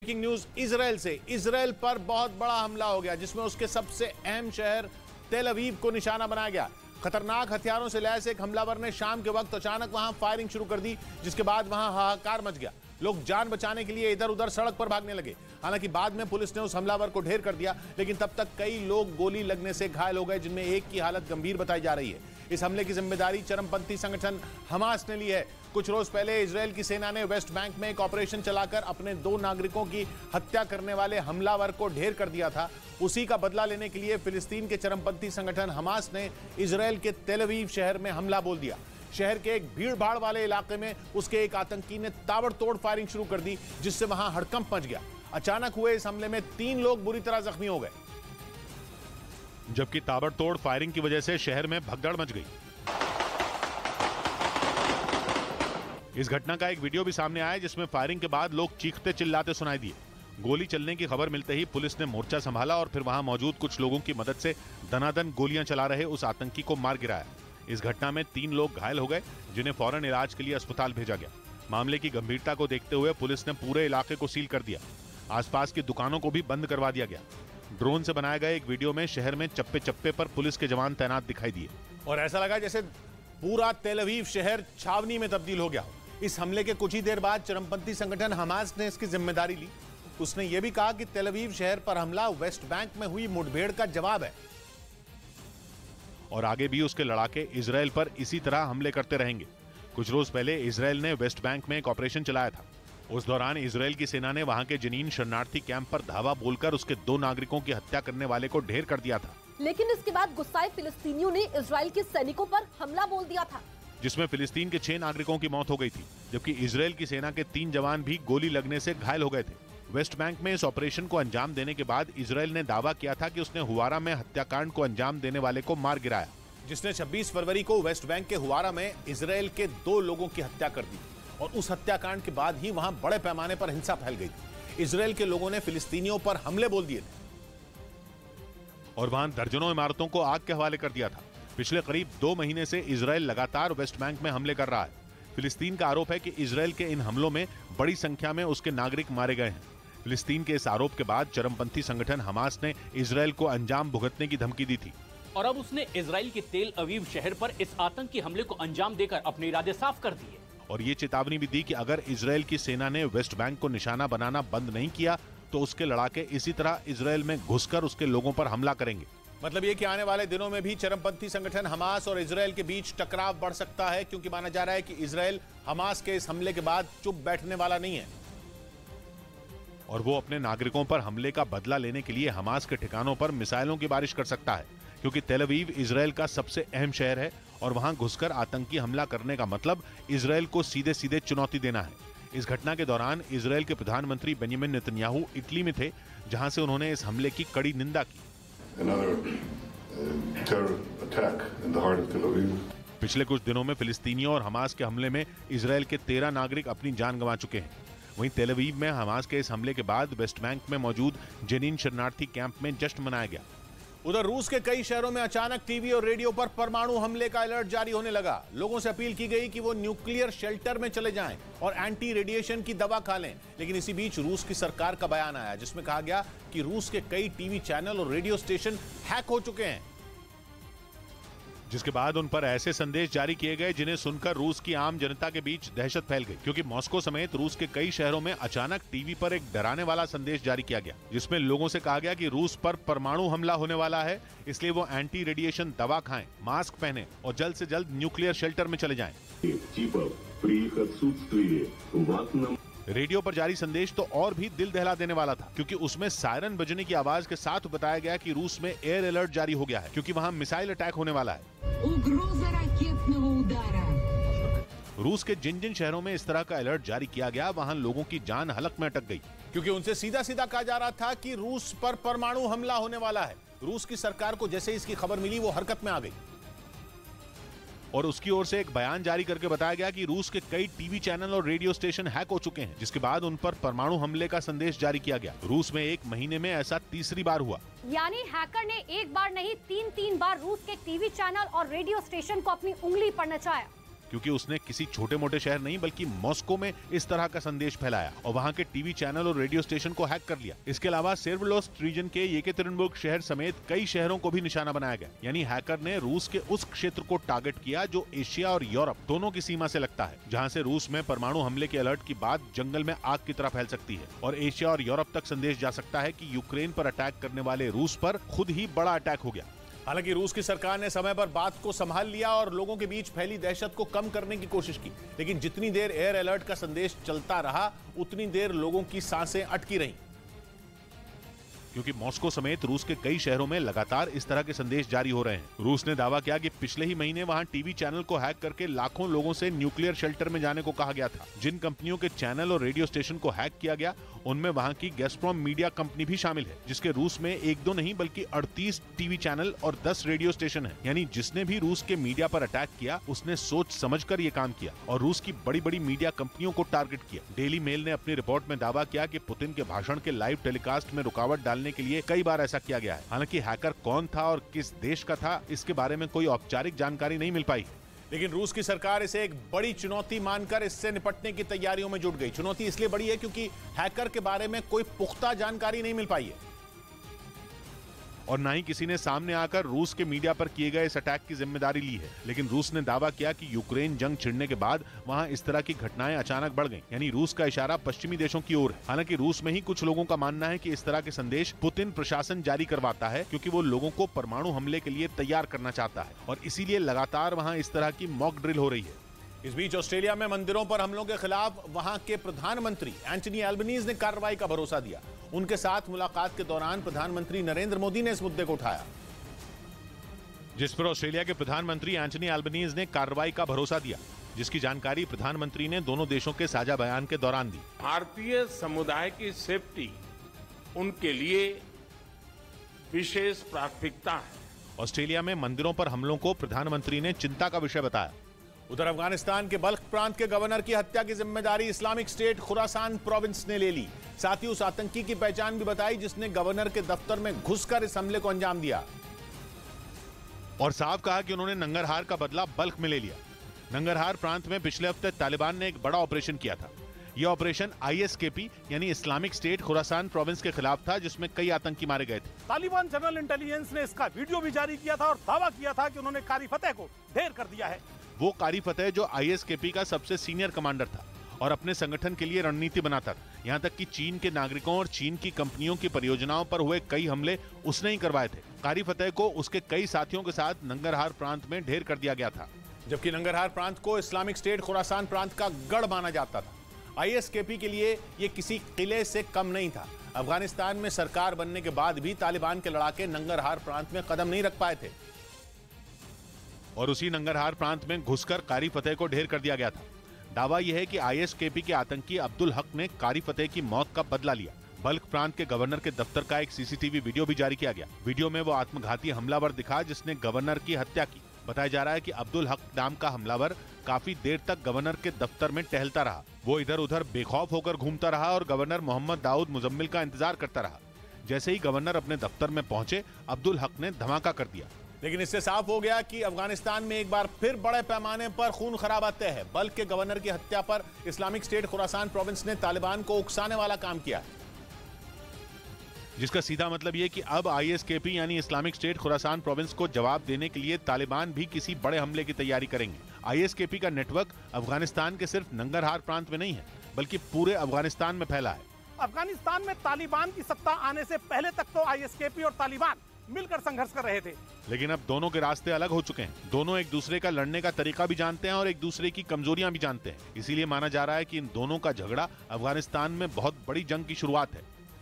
Breaking news Israel से। Israel पर बहुत बड़ा हमला हो गया जिसमें उसके सबसे अहम शहर तेल अवीव को निशाना बनाया गया। खतरनाक हथियारों से लैस एक हमलावर ने शाम के वक्त अचानक वहां फायरिंग शुरू कर दी, जिसके बाद वहां हाहाकार मच गया। लोग जान बचाने के लिए इधर उधर सड़क पर भागने लगे। हालांकि बाद में पुलिस ने उस हमलावर को ढेर कर दिया, लेकिन तब तक कई लोग गोली लगने से घायल हो गए, जिनमें एक की हालत गंभीर बताई जा रही है। इस हमले की जिम्मेदारी चरमपंथी संगठन हमास ने ली है। कुछ रोज पहले इजराइल की सेना ने वेस्ट बैंक में एक ऑपरेशन चलाकर अपने 2 नागरिकों की हत्या करने वाले हमलावर को ढेर कर दिया था। उसी का बदला लेने के लिए फिलिस्तीन के चरमपंथी संगठन हमास ने इजराइल के तेल अवीव शहर में हमला बोल दिया। शहर के एक भीड़-भाड़ वाले इलाके में उसके एक आतंकी ने ताबड़तोड़ फायरिंग शुरू कर दी, जिससे वहां हड़कंप मच गया। अचानक हुए इस हमले में 3 लोग बुरी तरह जख्मी हो गए, जबकि ताबड़तोड़ फायरिंग की वजह से शहर में भगदड़ मच गई। इस घटना का एक वीडियो भी सामने आया, जिसमें फायरिंग के बाद लोग चीखते चिल्लाते सुनाई दिए। गोली चलने की खबर मिलते ही पुलिस ने मोर्चा संभाला और फिर वहां मौजूद कुछ लोगों की मदद से दनादन गोलियां चला रहे उस आतंकी को मार गिराया। इस घटना में 3 लोग घायल हो गए, जिन्हें फौरन इलाज के लिए अस्पताल भेजा गया। मामले की गंभीरता को देखते हुए पुलिस ने पूरे इलाके को सील कर दिया। आसपास की दुकानों को भी बंद करवा दिया गया। ड्रोन से बनाए गए एक वीडियो में शहर में चप्पे चप्पे पर पुलिस के जवान तैनात दिखाई दिए और ऐसा लगा जैसे पूरा तेल अवीव शहर छावनी में तब्दील हो गया हो। इस हमले के कुछ ही देर बाद चरमपंथी संगठन हमास ने इसकी जिम्मेदारी ली। उसने यह भी कहा कि तेल अवीव शहर पर हमला वेस्ट बैंक में हुई मुठभेड़ का जवाब है और आगे भी उसके लड़ाके इजराइल पर इसी तरह हमले करते रहेंगे। कुछ रोज पहले इजराइल ने वेस्ट बैंक में एक ऑपरेशन चलाया था। उस दौरान इजराइल की सेना ने वहां के जनीन शरणार्थी कैंप पर धावा बोलकर उसके 2 नागरिकों की हत्या करने वाले को ढेर कर दिया था। लेकिन इसके बाद गुस्साए फिलिस्तीनियों ने इजराइल के सैनिकों पर हमला बोल दिया था, जिसमें फिलिस्तीन के 6 नागरिकों की मौत हो गई थी, जबकि इजराइल की सेना के 3 जवान भी गोली लगने से घायल हो गए थे। वेस्ट बैंक में इस ऑपरेशन को अंजाम देने के बाद इजराइल ने दावा किया था कि उसने हुवारा में हत्याकांड को अंजाम देने वाले को मार गिराया, जिसने 26 फरवरी को वेस्ट बैंक के हुवारा में इजराइल के 2 लोगों की हत्या कर दी। और उस हत्याकांड के बाद ही वहां बड़े पैमाने पर हिंसा फैल गई थी। इजराइल के लोगों ने फिलिस्तीनियों पर हमले बोल दिए थे और वहां दर्जनों इमारतों को आग के हवाले कर दिया था। पिछले करीब 2 महीने से इजराइल लगातार वेस्ट बैंक में हमले कर रहा है। फिलिस्तीन का आरोप है कि इजराइल के इन हमलों में बड़ी संख्या में उसके नागरिक मारे गए हैं। फिलिस्तीन के इस आरोप के बाद चरमपंथी संगठन हमास ने इजराइल को अंजाम भुगतने की धमकी दी थी और अब उसने इजराइल के तेल अवीव शहर पर इस आतंकी हमले को अंजाम देकर अपने इरादे साफ कर दिए और ये चेतावनी भी दी कि अगर इजराइल की सेना ने वेस्ट बैंक को निशाना बनाना बंद नहीं किया तो उसके लड़ाके इसी तरह इजराइल में घुसकर उसके लोगों पर हमला करेंगे। मतलब ये कि आने वाले दिनों में भी चरमपंथी संगठन हमास और इजराइल के बीच टकराव बढ़ सकता है, क्योंकि माना जा रहा है कि इजराइल हमास के इस हमले के बाद चुप बैठने वाला नहीं है और वो अपने नागरिकों पर हमले का बदला लेने के लिए हमास के ठिकानों पर मिसाइलों की बारिश कर सकता है, क्योंकि तेल अवीव इजराइल का सबसे अहम शहर है और वहां घुसकर आतंकी हमला करने का मतलब इजराइल को सीधे सीधे चुनौती देना है। इस घटना के दौरान इजराइल के प्रधानमंत्री बेंजामिन नेतन्याहू इटली में थे, जहां से उन्होंने इस हमले की कड़ी निंदा की। पिछले कुछ दिनों में फिलिस्तीनियों और हमास के हमले में इजराइल के 13 नागरिक अपनी जान गंवा चुके हैं। वहीं तेल अवीव में हमास के इस हमले के बाद वेस्ट बैंक में मौजूद जनीन शरणार्थी कैंप में जश्न मनाया गया। उधर रूस के कई शहरों में अचानक टीवी और रेडियो पर परमाणु हमले का अलर्ट जारी होने लगा। लोगों से अपील की गई कि वो न्यूक्लियर शेल्टर में चले जाएं और एंटी रेडिएशन की दवा खा लें। लेकिन इसी बीच रूस की सरकार का बयान आया, जिसमें कहा गया कि रूस के कई टीवी चैनल और रेडियो स्टेशन हैक हो चुके हैं, जिसके बाद उन पर ऐसे संदेश जारी किए गए जिन्हें सुनकर रूस की आम जनता के बीच दहशत फैल गई, क्योंकि मॉस्को समेत रूस के कई शहरों में अचानक टीवी पर एक डराने वाला संदेश जारी किया गया, जिसमें लोगों से कहा गया कि रूस पर परमाणु हमला होने वाला है, इसलिए वो एंटी रेडिएशन दवा खाएं, मास्क पहने और जल्द से जल्द न्यूक्लियर शेल्टर में चले जाएं। रेडियो पर जारी संदेश तो और भी दिल दहला देने वाला था, क्योंकि उसमें सायरन बजने की आवाज के साथ बताया गया कि रूस में एयर अलर्ट जारी हो गया है, क्योंकि वहां मिसाइल अटैक होने वाला है। रूस के जिन जिन शहरों में इस तरह का अलर्ट जारी किया गया, वहां लोगों की जान हलक में अटक गई, क्योंकि उनसे सीधा सीधा कहा जा रहा था कि रूस पर परमाणु हमला होने वाला है। रूस की सरकार को जैसे इसकी खबर मिली, वो हरकत में आ गई और उसकी ओर से एक बयान जारी करके बताया गया कि रूस के कई टीवी चैनल और रेडियो स्टेशन हैक हो चुके हैं, जिसके बाद उन पर परमाणु हमले का संदेश जारी किया गया। रूस में एक महीने में ऐसा तीसरी बार हुआ, यानी हैकर ने एक बार नहीं 3 बार रूस के टीवी चैनल और रेडियो स्टेशन को अपनी उंगली पर नचाया। क्योंकि उसने किसी छोटे मोटे शहर नहीं बल्कि मॉस्को में इस तरह का संदेश फैलाया और वहां के टीवी चैनल और रेडियो स्टेशन को हैक कर लिया। इसके अलावा सेवर्लोस्ट रीजन के येकेतेरिनबर्ग शहर समेत कई शहरों को भी निशाना बनाया गया। यानी हैकर ने रूस के उस क्षेत्र को टारगेट किया जो एशिया और यूरोप दोनों की सीमा से लगता है, जहां से रूस में परमाणु हमले के अलर्ट की बात जंगल में आग की तरह फैल सकती है और एशिया और यूरोप तक संदेश जा सकता है कि यूक्रेन पर अटैक करने वाले रूस पर खुद ही बड़ा अटैक हो गया। हालांकि रूस की सरकार ने समय पर बात को संभाल लिया और लोगों के बीच फैली दहशत को कम करने की कोशिश की, लेकिन जितनी देर एयर अलर्ट का संदेश चलता रहा उतनी देर लोगों की सांसें अटकी रहीं। क्योंकि मॉस्को समेत रूस के कई शहरों में लगातार इस तरह के संदेश जारी हो रहे हैं। रूस ने दावा किया कि पिछले ही महीने वहां टीवी चैनल को हैक करके लाखों लोगों से न्यूक्लियर शेल्टर में जाने को कहा गया था। जिन कंपनियों के चैनल और रेडियो स्टेशन को हैक किया गया उनमें वहां की गैज़प्रोम मीडिया कंपनी भी शामिल है, जिसके रूस में 1-2 नहीं बल्कि 38 टीवी चैनल और 10 रेडियो स्टेशन है। यानी जिसने भी रूस के मीडिया पर अटैक किया उसने सोच समझकर ये काम किया और रूस की बड़ी बड़ी मीडिया कंपनियों को टारगेट किया। डेली मेल ने अपनी रिपोर्ट में दावा किया कि पुतिन के भाषण के लाइव टेलीकास्ट में रुकावट डालने के लिए कई बार ऐसा किया गया है। हालांकि हैकर कौन था और किस देश का था इसके बारे में कोई औपचारिक जानकारी नहीं मिल पाई। लेकिन रूस की सरकार इसे एक बड़ी चुनौती मानकर इससे निपटने की तैयारियों में जुट गई। चुनौती इसलिए बड़ी है क्योंकि हैकर के बारे में कोई पुख्ता जानकारी नहीं मिल पाई है और ना ही किसी ने सामने आकर रूस के मीडिया पर किए गए इस अटैक की जिम्मेदारी ली है। लेकिन रूस ने दावा किया कि यूक्रेन जंग छिड़ने के बाद वहां इस तरह की घटनाएं अचानक बढ़ गईं। यानी रूस का इशारा पश्चिमी देशों की ओर है। हालांकि रूस में ही कुछ लोगों का मानना है कि इस तरह के संदेश पुतिन प्रशासन जारी करवाता है क्योंकि वो लोगों को परमाणु हमले के लिए तैयार करना चाहता है और इसीलिए लगातार वहाँ इस तरह की मॉक ड्रिल हो रही है। इस बीच ऑस्ट्रेलिया में मंदिरों पर हमलों के खिलाफ वहां के प्रधानमंत्री एंटनी एल्बनीज ने कार्रवाई का भरोसा दिया। उनके साथ मुलाकात के दौरान प्रधानमंत्री नरेंद्र मोदी ने इस मुद्दे को उठाया, जिस पर ऑस्ट्रेलिया के प्रधानमंत्री एंटनी एल्बनीज ने कार्रवाई का भरोसा दिया, जिसकी जानकारी प्रधानमंत्री ने दोनों देशों के साझा बयान के दौरान दी। भारतीय समुदाय की सेफ्टी उनके लिए विशेष प्राथमिकता है। ऑस्ट्रेलिया में मंदिरों पर हमलों को प्रधानमंत्री ने चिंता का विषय बताया। उधर अफगानिस्तान के बल्ख प्रांत के गवर्नर की हत्या की जिम्मेदारी इस्लामिक स्टेट खुरासान प्रोविंस ने ले ली। साथ ही उस आतंकी की पहचान भी बताई जिसने गवर्नर के दफ्तर में घुसकर इस हमले को अंजाम दिया और साफ कहा कि उन्होंने नंगरहार का बदला बल्ख में ले लिया। नंगरहार प्रांत में पिछले हफ्ते तालिबान ने एक बड़ा ऑपरेशन किया था। यह ऑपरेशन ISKP यानी इस्लामिक स्टेट खुरासान प्रोविंस के खिलाफ था, जिसमें कई आतंकी मारे गए थे। तालिबान जनरल इंटेलिजेंस ने इसका वीडियो भी जारी किया था और दावा किया था कि उन्होंने कारी फतेह को ढेर कर दिया है। वो कारी फतेह जो ISKP का सबसे सीनियर कमांडर था और अपने संगठन के लिए रणनीति बनाता था। यहाँ तक कि चीन के नागरिकों और चीन की कंपनियों की परियोजनाओं पर हुए कई हमले उसने ही करवाए थे। कारी फतेह को उसके कई साथियों के साथ नंगरहार प्रांत में ढेर कर दिया गया था, जबकि नंगरहार प्रांत को इस्लामिक स्टेट खुरासान प्रांत का गढ़ माना जाता था। ISKP के लिए ये किसी किले से कम नहीं था। अफगानिस्तान में सरकार बनने के बाद भी तालिबान के लड़ाके नंगरहार प्रांत में कदम नहीं रख पाए थे और उसी नंगरहार प्रांत में घुसकर कारी फतेह को ढेर कर दिया गया था। दावा यह है कि ISKP के आतंकी अब्दुल हक ने कारी फतेह की मौत का बदला लिया। बल्ख प्रांत के गवर्नर के दफ्तर का एक CCTV वीडियो भी जारी किया गया। वीडियो में वो आत्मघाती हमलावर दिखा जिसने गवर्नर की हत्या की। बताया जा रहा है कि अब्दुल हक नाम का हमलावर काफी देर तक गवर्नर के दफ्तर में टहलता रहा। वो इधर उधर बेखौफ होकर घूमता रहा और गवर्नर मोहम्मद दाऊद मुजम्मिल का इंतजार करता रहा। जैसे ही गवर्नर अपने दफ्तर में पहुंचे, अब्दुल हक ने धमाका कर दिया। लेकिन इससे साफ हो गया कि अफगानिस्तान में एक बार फिर बड़े पैमाने पर खून खराबा तय है। बल्ख के गवर्नर की हत्या पर इस्लामिक स्टेट खुरासान प्रोविंस ने तालिबान को उकसाने वाला काम किया, जिसका सीधा मतलब यह कि अब ISKP यानी इस्लामिक स्टेट खुरासान प्रोविंस को जवाब देने के लिए तालिबान भी किसी बड़े हमले की तैयारी करेंगे। ISKP का नेटवर्क अफगानिस्तान के सिर्फ नंगरहार प्रांत में नहीं है बल्कि पूरे अफगानिस्तान में फैला है। अफगानिस्तान में तालिबान की सत्ता आने से पहले तक तो ISKP और तालिबान मिलकर संघर्ष कर रहे थे, लेकिन अब दोनों के रास्ते अलग हो चुके हैं। दोनों एक दूसरे का लड़ने का तरीका भी जानते हैं और एक दूसरे की कमजोरियां भी जानते हैं। इसीलिए माना जा रहा है कि इन दोनों का झगड़ा अफगानिस्तान में बहुत बड़ी जंग की शुरुआत है।